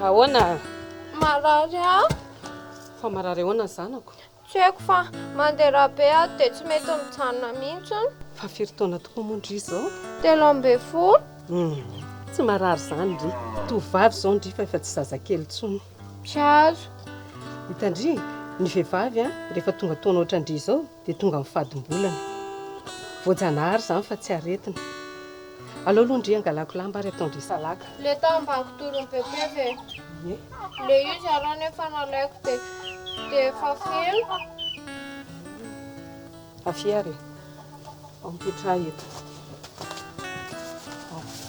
Ahoana? Marary aho. Fa marary ahoana ny zanako? Tsy haiko fa mandeha rabe aho dia tsy mety mijanona mihitsy. Fa firy taona tokoa moa ndry izao? 13. Tsy marary zany ndry. Tovovavy izao ndry fa efa tsy zazakely intsony. Tsy azo. Hitandry, ny vehivavy rehefa tonga taona ohatrandry izao dia tonga amin'ny fadimbolana. Voajanahary zany fa tsy aretina. Aleo aloha ndry angalako lamba ary ataondry salaka. Le tambako torony bebe ve? Le izy araha nefa nalaiko dia efa feno. Afiary. Mipetra eto.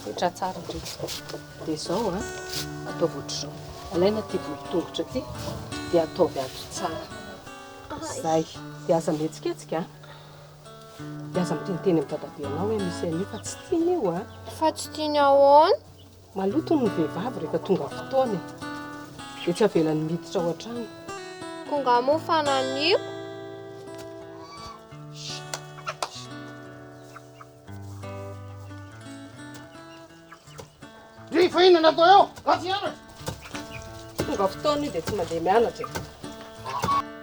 Mipetra tsara ndry. Dia izao ataovy ohatr'izao. Alaina ity volo-tongotra ity dia ataovy ato tsara. Zay. Dia aza mihetsiketsika. Dia aza miteniteny amin'ny dadabeanao hoe misy an'io fa tsy tiany io Fa tsy tiany ahoana? Maloto ny vehivavy rehefa tonga fotoana. Dia tsy avelany miditra ao an-trano. Konga mo fananiko. Rehefa inona atao eo? Ratsy mianatra. Tonga fotoana io dia tsy mandeha mianatra.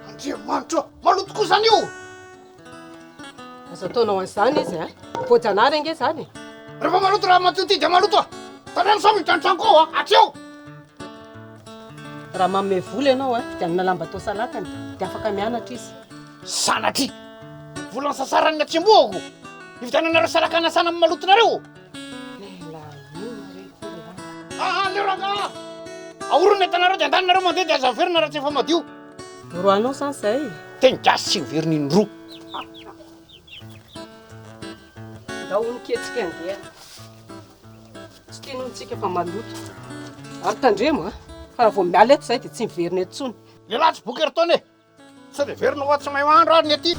Andriamanitra, maloto koa zany io. Azo ataonao an'izany izy Voajanahary ange zany. Rehefa maloto raha matio ty dia maloto Tanàna sao mitantrano koa atseo. Raha manome vola ianao dia anona lamba atao salakany dia afaka mianatra izy. Sanatry. Vola ny sasarany atsemboako. Nivitananareo salakana sana amin'ny malotonareo. Leo raha ahorona entanareo dia andanareo mandeha dia aza miverina raha tsy efa madio. Roanao zany zay. Teny gasy tsy miverina indroa. Ndao niketsika andeha. Tsy tianontsika fa maloto. Ary tandremo fa raha vao miala eto izay dia tsy miverina eto intsony. Lehilahy tsy boky ery taona sao dia verina ho ato tsy mahay mahandro ary ny aty.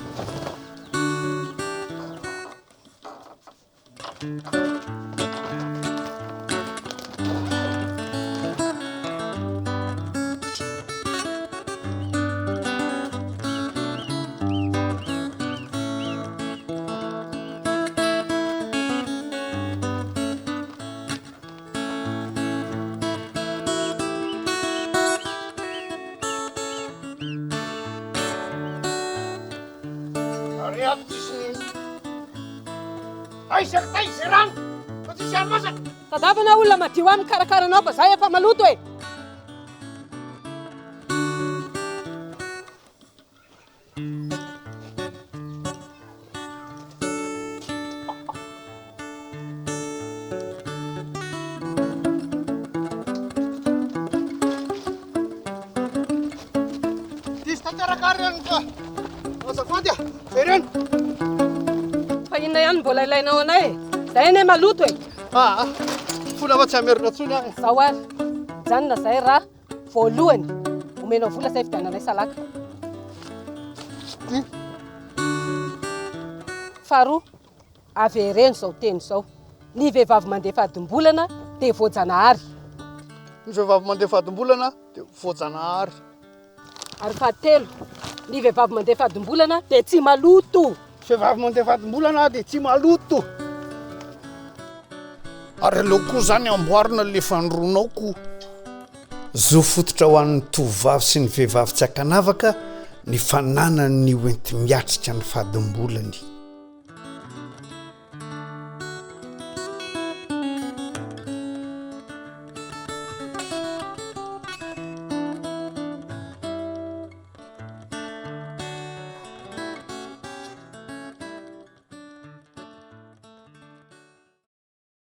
Aisak tay izay rano fa tsy sy masaka. Tadavana olona madio amin'ny karakaranao fa zay efa maloto e. Diso tanteraka reny fa azafady verena. Fa inona ihany mbola ilainao anay zay ane maloto e. Fola fa tsy hamerina tsony aho. Zao ary janona zay raha voalohany omenao vola zay vidiananay salaka. Faharoa avereno zao teny zao. Ny vehivavy mandeha fadimbolana dia Voajanahary. Ny vehivavy mandeha fadimbolana dia Voajanahary. Ary fahatelo ny vehivavy mandeha fadimbolana dia tsy maloto. Vehivavy mandeha fadimbolana dia tsy maloto. Ary aleo koa zany amboarina le fandronaoko. Zo fototra ho an'ny tovovavy sy ny vehivavy tsy ankanavaka ny fananany enti-miatrika ny fadimbolany.